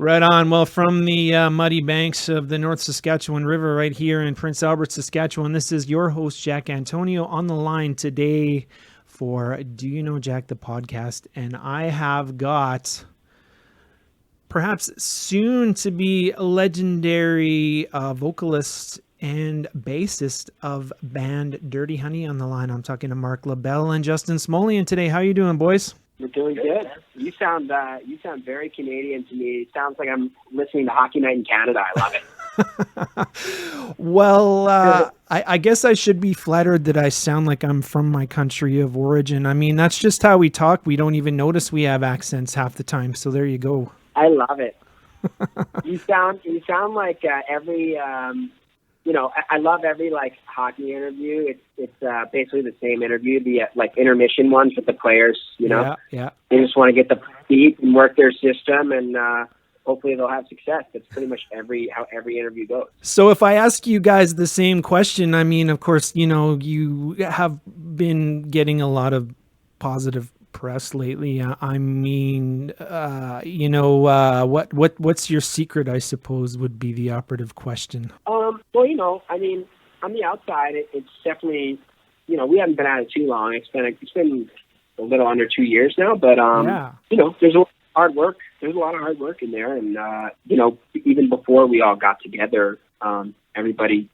Right on. Well, from the muddy banks of the North Saskatchewan River right here in Prince Albert, Saskatchewan, this is your host, Jack Antonio, on the line today for Do You Know Jack, the podcast. And I have got perhaps soon to be legendary vocalist and bassist of band Dirty Honey on the line. I'm talking to Marc LaBelle and Justin Smolian today. How you doing, boys? We're doing good. You sound very Canadian to me. It sounds like I'm listening to Hockey Night in Canada. I love it. Well, I guess I should be flattered that I sound like I'm from my country of origin. I mean, that's just how we talk. We don't even notice we have accents half the time. So there you go. I love it. You sound like every. I love every hockey interview. It's basically the same interview, the intermission ones with the players. Yeah. They just want to get the feet and work their system, and hopefully they'll have success. That's pretty much how every interview goes. So if I ask you guys the same question, I mean, of course, you have been getting a lot of positive press lately. I mean, what's your secret, I suppose, would be the operative question. Well, I mean, on the outside, it's definitely, we haven't been at it too long. It's been a little under 2 years now, but, there's a lot of hard work. There's a lot of hard work in there. And, even before we all got together, everybody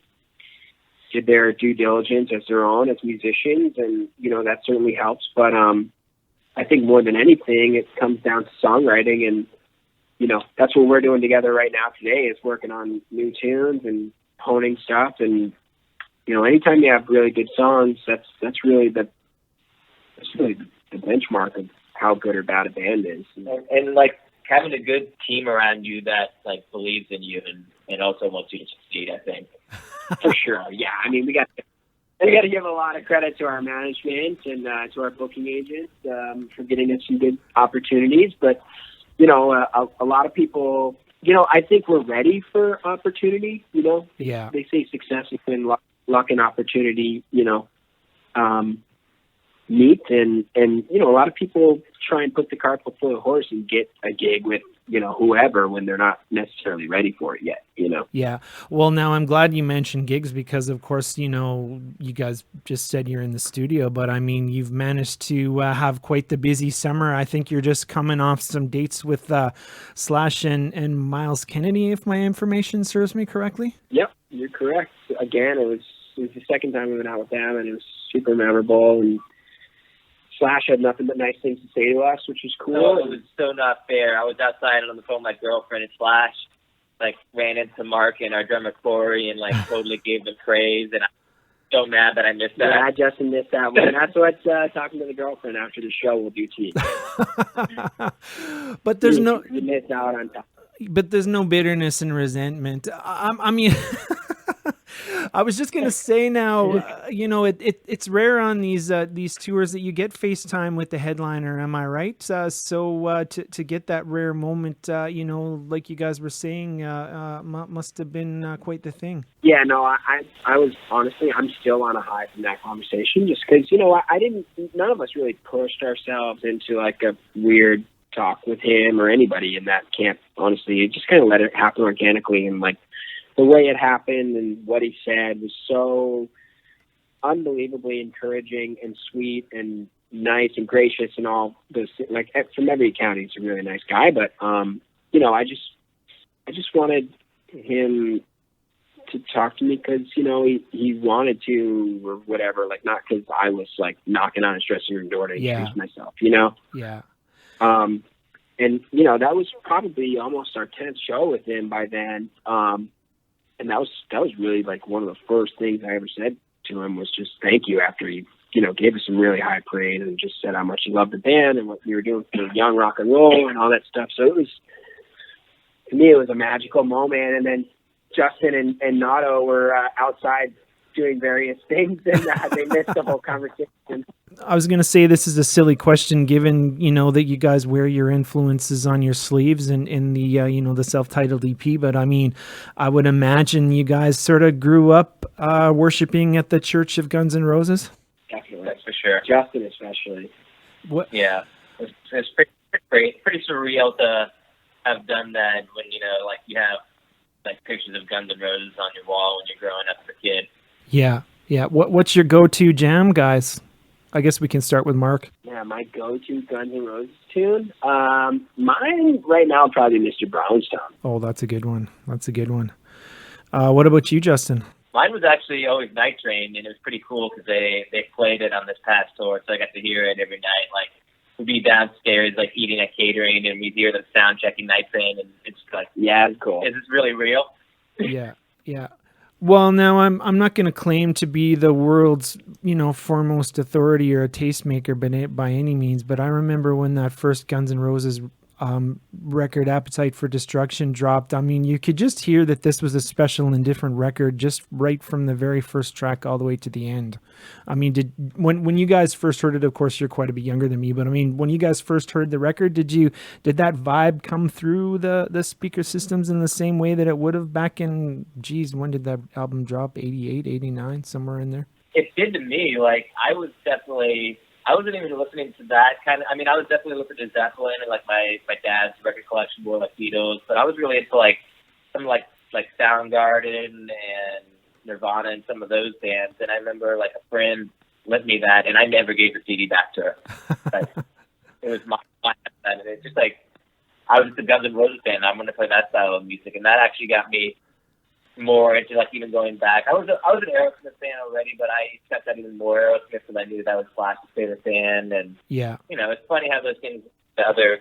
did their due diligence as their own, as musicians. And, that certainly helps. But, I think more than anything, it comes down to songwriting, and that's what we're doing together right now today, is working on new tunes and honing stuff. And anytime you have really good songs, that's really the benchmark of how good or bad a band is. And having a good team around you that believes in you and also wants you to succeed, I think. For sure, yeah. I mean, we got to give a lot of credit to our management and to our booking agents for getting us some good opportunities. But, a lot of people, I think we're ready for opportunity, Yeah. They say success is when luck and opportunity, meet. And, a lot of people try and put the cart before the horse and get a gig with, whoever, when they're not necessarily ready for it yet, Yeah. Well, now I'm glad you mentioned gigs because, of course, you guys just said you're in the studio, but I mean, you've managed to have quite the busy summer. I think you're just coming off some dates with Slash and Miles Kennedy, if my information serves me correctly. Yep, you're correct. Again, it was the second time we went out with them, and it was super memorable. And Slash had nothing but nice things to say to us, which was cool. No, it was so not fair. I was outside on the phone with my girlfriend, and Slash ran into Mark and our drummer Corey and totally gave them praise, and I'm so mad that I missed that. Yeah, Justin missed that one. That's what talking to the girlfriend after the show will do to you. But there's you missed out on that. But there's no bitterness and resentment. I mean, I was just gonna say now, it's rare on these tours that you get FaceTime with the headliner. Am I right? So to get that rare moment, like you guys were saying, must have been quite the thing. Yeah, no, I was honestly, I'm still on a high from that conversation, just because none of us really pushed ourselves into a weird talk with him or anybody in that camp. Honestly, you just kind of let it happen organically, and the way it happened and what he said was so unbelievably encouraging and sweet and nice and gracious and all those. From every account, he's a really nice guy. But I just wanted him to talk to me because he wanted to, or whatever. Not because I was knocking on his dressing room door to introduce myself. Yeah. And that was probably almost our 10th show with him by then. And that was really one of the first things I ever said to him was just thank you, after he, gave us some really high praise and just said how much he loved the band and what we were doing for young rock and roll and all that stuff. So to me, it was a magical moment. And then Justin and Nato were outside doing various things, and they missed the whole conversation. I was going to say this is a silly question, given that you guys wear your influences on your sleeves and in the the self-titled EP. But I mean, I would imagine you guys sort of grew up worshiping at the Church of Guns N' Roses. Definitely, that's for sure. Justin especially. What? Yeah, it's pretty surreal to have done that when, like you have like pictures of Guns N' Roses on your wall when you're growing up as a kid. Yeah. What's your go-to jam, guys? I guess we can start with Mark. Yeah, my go-to Guns N' Roses tune. Mine right now probably Mr. Brownstone. Oh, that's a good one. What about you, Justin? Mine was actually always Night Train, and it was pretty cool because they played it on this past tour, so I got to hear it every night. Like, we'd be downstairs, like, eating at catering, and we'd hear them sound checking Night Train, and it's like, yeah, it's cool. Is this really real? Yeah. Well, now I'm not going to claim to be the world's, foremost authority or a tastemaker by any means, but I remember when that first Guns N' Roses record, Appetite for Destruction, dropped. I mean, you could just hear that this was a special and different record just right from the very first track all the way to the end. I mean, when you guys first heard it, of course, you're quite a bit younger than me, but I mean, when you guys first heard the record, did that vibe come through the speaker systems in the same way that it would have back in, when did that album drop? 88, 89, somewhere in there? It did to me. Like, I wasn't even listening to that kind of. I mean, I was definitely listening to Zeppelin and like my dad's record collection more like Beatles, but I was really into like some like Soundgarden and Nirvana and some of those bands. And I remember like a friend lent me that, and I never gave the CD back to her. Like, it was my and it's just like I was just a Guns N' Roses fan. I'm going to play that style of music, and that actually got me more into like even going back. I was an Aerosmith fan already, but I kept that even more Aerosmith because I knew that was Slash's favorite band. And it's funny how those things, the other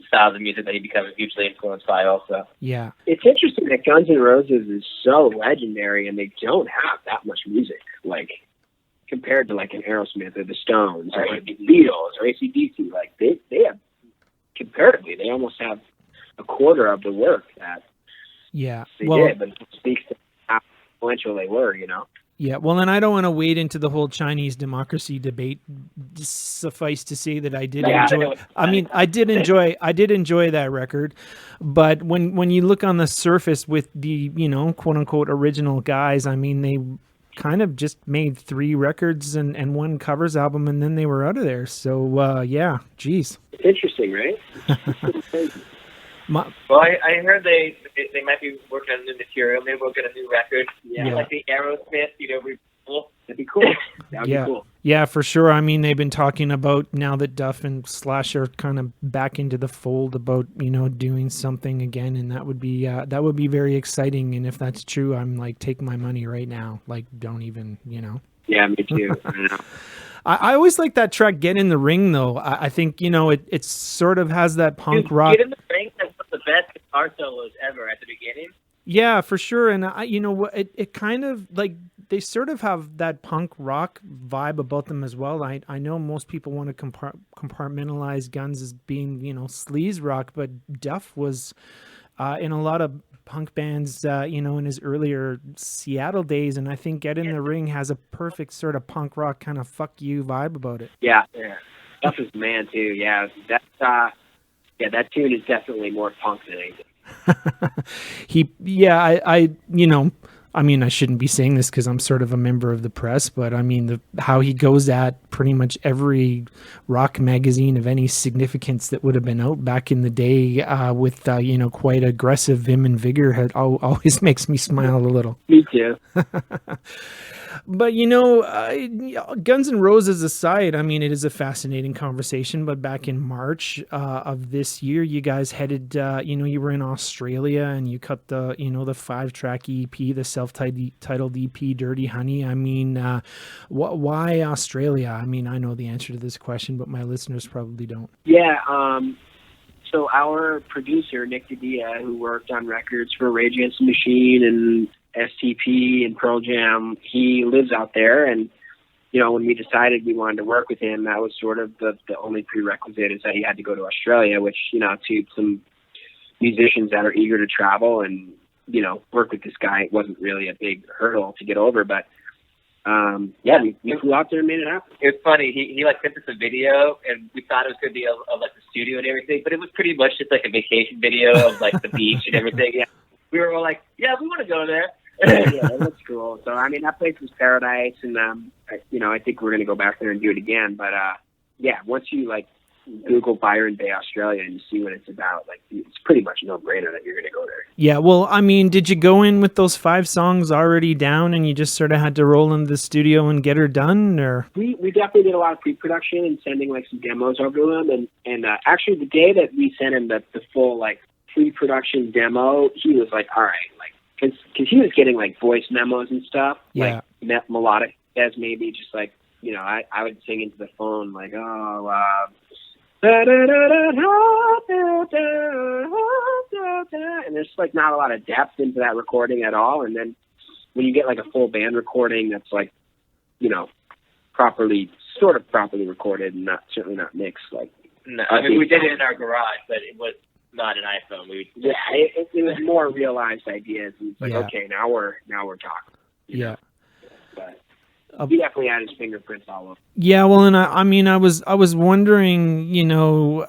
styles of music that you become hugely influenced by also. Yeah. It's interesting that Guns N' Roses is so legendary and they don't have that much music, like compared to like an Aerosmith or the Stones or like the Beatles or AC/DC. Like they have, comparatively, they almost have a quarter of the work that they did, but it speaks to how influential they were, Yeah, well, and I don't want to wade into the whole Chinese democracy debate. Suffice to say that I did enjoy. I mean, I did enjoy that record, but when you look on the surface with the quote unquote original guys, I mean, they kind of just made 3 records and 1 covers album, and then they were out of there. So geez, it's interesting, right? Well, I heard they might be working on new material. Maybe we'll get a new record. Yeah. Like the Aerosmith, cool. That'd be cool. That'd be cool. Yeah, for sure. I mean, they've been talking about now that Duff and Slash are kind of back into the fold about doing something again, and that would be very exciting. And if that's true, I'm like, take my money right now. Like, don't even. Yeah, me too. I always like that track, Get in the Ring, though. I think, it sort of has that punk rock. Get in the Ring, that's one of the best guitar solos ever at the beginning. Yeah, for sure. And it kind of like, they sort of have that punk rock vibe about them as well. I know most people want to compartmentalize Guns as being, sleaze rock, but Duff was in a lot of punk bands, in his earlier Seattle days, and I think Get in the Ring has a perfect sort of punk rock kind of fuck you vibe about it. Yeah. Duff is the man too. Yeah, that tune is definitely more punk than anything. I mean, I shouldn't be saying this because I'm sort of a member of the press, but I mean, how he goes at pretty much every rock magazine of any significance that would have been out back in the day with, quite aggressive vim and vigor always makes me smile a little. Me too. But, Guns N' Roses aside, I mean, it is a fascinating conversation. But back in March of this year, you guys headed, you were in Australia and you cut the 5-track EP, the self-titled EP, Dirty Honey. I mean, why Australia? I mean, I know the answer to this question, but my listeners probably don't. Yeah. So our producer, Nick Didia, who worked on records for Rage Against the Machine and STP and Pearl Jam, he lives out there, and when we decided we wanted to work with him, that was sort of the only prerequisite, is that he had to go to Australia, which to some musicians that are eager to travel and work with this guy, it wasn't really a big hurdle to get over. But we flew out there and made it happen. It was funny. He sent us a video, and we thought it was going to be of like the studio and everything, but it was pretty much just like a vacation video of like the beach and everything. Yeah, we were all like, yeah, we want to go there. Yeah, that looks cool. So I mean, that place was paradise, and I think we're going to go back there and do it again. But once you Google Byron Bay, Australia, and you see what it's about. Like, it's pretty much a no-brainer that you're going to go there. Yeah, well, I mean, did you go in with those 5 songs already down and you just sort of had to roll into the studio and get her done, or? We definitely did a lot of pre-production and sending like some demos over to him. And actually, the day that we sent him the full like pre-production demo, he was like, all right, like, because he was getting like voice memos and stuff, Yeah. like melodic as maybe just like, you know, I would sing into the phone like, oh, and there's like not a lot of depth into that recording at all. And then when you get like a full band recording that's like, you know, sort of properly recorded and certainly not mixed. Like, no, I mean, we did it in our garage, but it was not an iPhone. It was more realized ideas. And it's like, Yeah. okay, now we're talking. You know? But he definitely had his fingerprints all over. Yeah, well, and I mean, I was wondering, you know,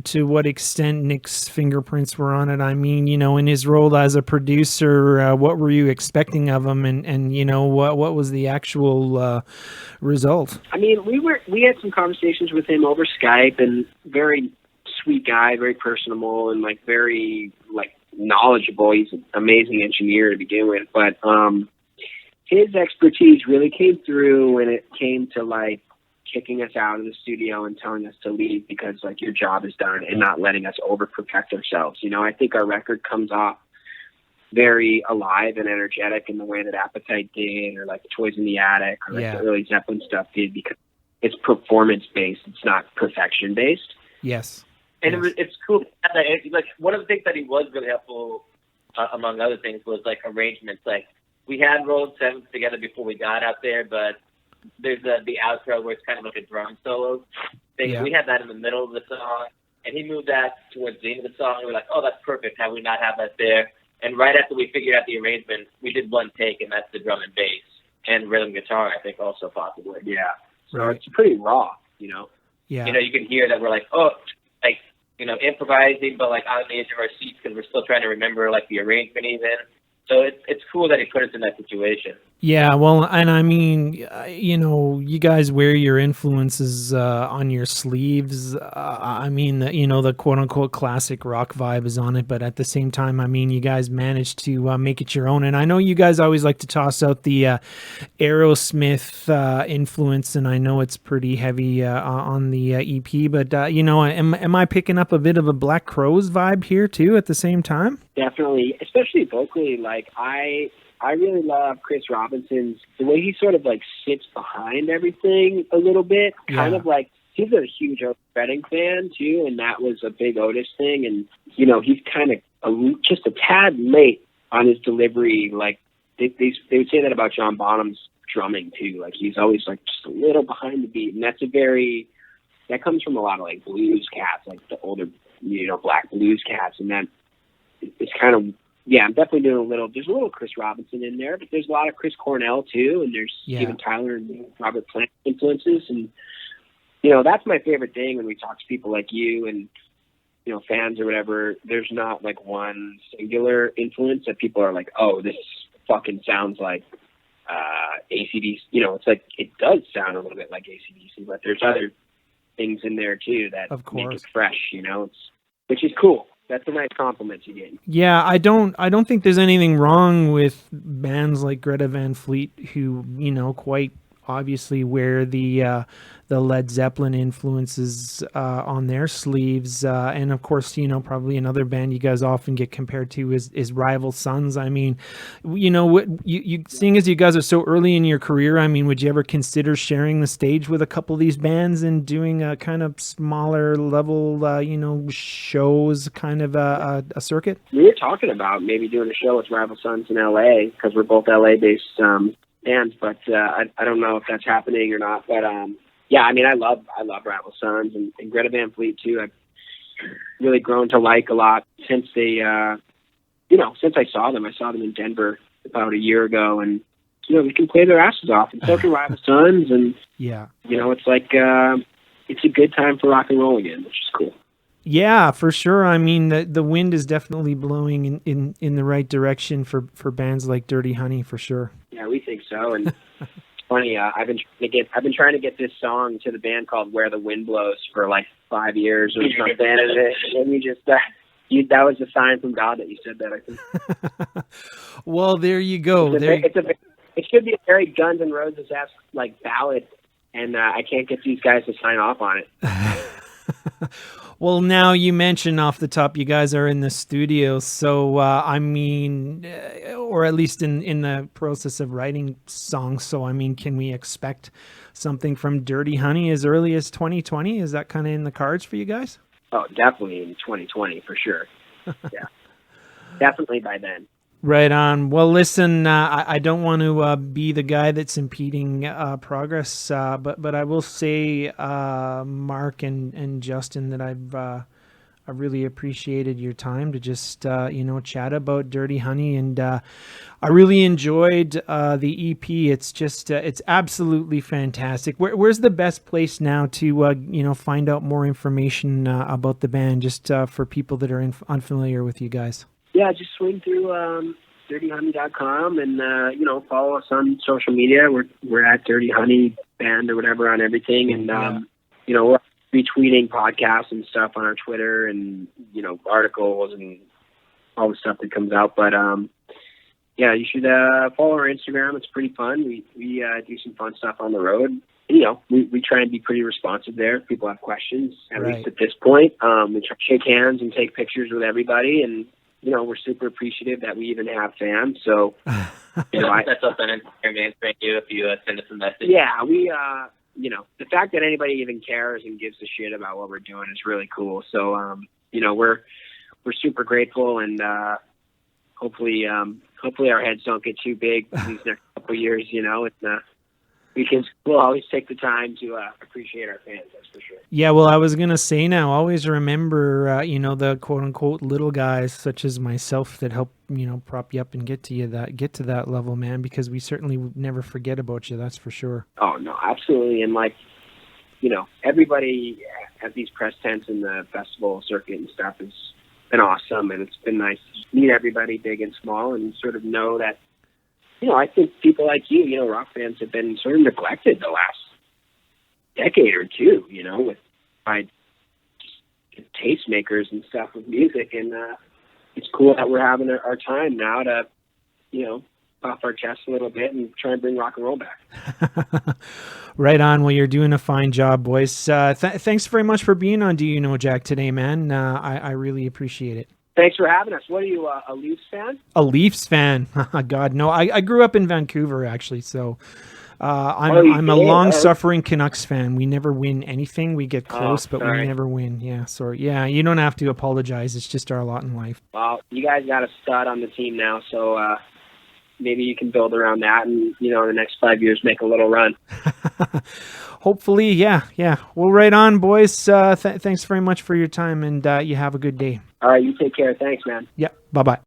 to what extent Nick's fingerprints were on it. I mean, you know, in his role as a producer, what were you expecting of him, and you know, what was the actual result? I mean, we had some conversations with him over Skype, and very sweet guy, very personable, and like very like knowledgeable. He's an amazing engineer to begin with, but his expertise really came through when it came to like kicking us out of the studio and telling us to leave because like your job is done, and not letting us over protect ourselves. You know, I think our record comes off very alive and energetic in the way that Appetite did, or like Toys in the Attic, or like the early Zeppelin stuff did, because it's performance based. It's not perfection based. Yes. And it's cool. Like, one of the things that he was really helpful, among other things, was like arrangements. Like, we had rolled 7s together before we got out there, but there's the outro where it's kind of like a drum solo thing. Yeah. We had that in the middle of the song, and he moved that towards the end of the song. And we were like, oh, that's perfect. How we not have that there? And right after we figured out the arrangement, we did one take, and that's the drum and bass and rhythm guitar, I think, also possibly. Yeah. So it's pretty raw, you know? Yeah. You know, you can hear that we're like, oh, like, you know, improvising, but like on the edge of our seats because we're still trying to remember like the arrangement even. So it's cool that he put us in that situation. Yeah, well, and I mean, you know, you guys wear your influences on your sleeves. I mean, you know, the quote-unquote classic rock vibe is on it, but at the same time, I mean, you guys managed to make it your own. And I know you guys always like to toss out the Aerosmith influence, and I know it's pretty heavy on the EP, but, you know, am I picking up a bit of a Black Crowes vibe here, too, at the same time? Definitely, especially vocally. Like, I really love Chris Robinson's, the way he sort of like sits behind everything a little bit, kind of like, he's a huge Otis Redding fan too, and that was a big Otis thing, and you know, he's kind of just a tad late on his delivery. Like they would say that about John Bonham's drumming too, like he's always like just a little behind the beat, and that comes from a lot of like blues cats, like the older, you know, black blues cats, and that it's kind of, yeah, I'm definitely doing there's a little Chris Robinson in there, but there's a lot of Chris Cornell too, and there's Steven Tyler and Robert Plant influences. And, you know, that's my favorite thing when we talk to people like you and, you know, fans or whatever. There's not like one singular influence that people are like, oh, this fucking sounds like AC/DC. You know, it's like, it does sound a little bit like AC/DC, but there's other things in there too that make it fresh, you know, which is cool. That's a nice compliment you get. Yeah, I don't think there's anything wrong with bands like Greta Van Fleet who, you know, quite obviously wear the Led Zeppelin influences on their sleeves, and of course, you know, probably another band you guys often get compared to is Rival Sons. I mean, you know, what you seeing as you guys are so early in your career, I mean, would you ever consider sharing the stage with a couple of these bands and doing a kind of smaller level, you know, shows, kind of a circuit? We were talking about maybe doing a show with Rival Sons in LA because we're both LA based bands, but I don't know if that's happening or not. But yeah, I mean, I love Rival Sons and Greta Van Fleet too. I've really grown to like a lot since they, you know, since I saw them. I saw them in Denver about a year ago, and you know, we can play their asses off, and so can Rival Sons, and yeah, you know, it's like it's a good time for rock and roll again, which is cool. Yeah, for sure. I mean, the wind is definitely blowing in the right direction for bands like Dirty Honey, for sure. Yeah, we think so, and funny. I've been trying to get this song to the band called "Where the Wind Blows" for like 5 years or something, and you just that was a sign from God that you said that. I think. Well, there you go. It should be a very Guns N' Roses-esque like ballad, and I can't get these guys to sign off on it. Well, now you mentioned off the top, you guys are in the studio. So, I mean, or at least in the process of writing songs. So, I mean, can we expect something from Dirty Honey as early as 2020? Is that kind of in the cards for you guys? Oh, definitely in 2020 for sure. Yeah, definitely by then. Right on. Well, listen, I don't want to be the guy that's impeding progress, but I will say, Mark and Justin, that I really appreciated your time to just chat about Dirty Honey, and I really enjoyed the EP. It's just it's absolutely fantastic. Where's the best place now to find out more information about the band, just for people that are unfamiliar with you guys? Yeah, just swing through dirtyhoney.com and follow us on social media. We're at Dirty Honey Band or whatever on everything, and we're retweeting podcasts and stuff on our Twitter and articles and all the stuff that comes out. But you should follow our Instagram. It's pretty fun. We do some fun stuff on the road. We try and be pretty responsive there if people have questions, at least at this point. We try to shake hands and take pictures with everybody, and we're super appreciative that we even have fans. So, that's us on Instagram answering you if you send us a message. Yeah, we, the fact that anybody even cares and gives a shit about what we're doing is really cool. So, we're super grateful, and hopefully our heads don't get too big these next couple of years. Because we'll always take the time to appreciate our fans, that's for sure. Yeah, well, I was going to say now, always remember, the quote-unquote little guys such as myself that help, prop you up and get to that level, man, because we certainly would never forget about you, that's for sure. Oh, no, absolutely. And, everybody at these press tents and the festival circuit and stuff has been awesome, and it's been nice to meet everybody big and small and sort of know that, I think people like you, rock fans have been sort of neglected the last decade or two, by just tastemakers and stuff with music. And it's cool that we're having our time now to, puff our chests a little bit and try and bring rock and roll back. Right on. Well, you're doing a fine job, boys. Thanks very much for being on Do You Know Jack today, man. I really appreciate it. Thanks for having us. What are you, a Leafs fan? A Leafs fan? God, no. I grew up in Vancouver, actually, so I'm a long-suffering Canucks fan. We never win anything. We get close, but we never win. Yeah, sorry. Yeah, you don't have to apologize. It's just our lot in life. Well, you guys got a stud on the team now, so maybe you can build around that and, in the next 5 years, make a little run. Hopefully, yeah. Well, right on, boys. Thanks very much for your time, and you have a good day. All right, you take care. Thanks, man. Yeah, bye-bye.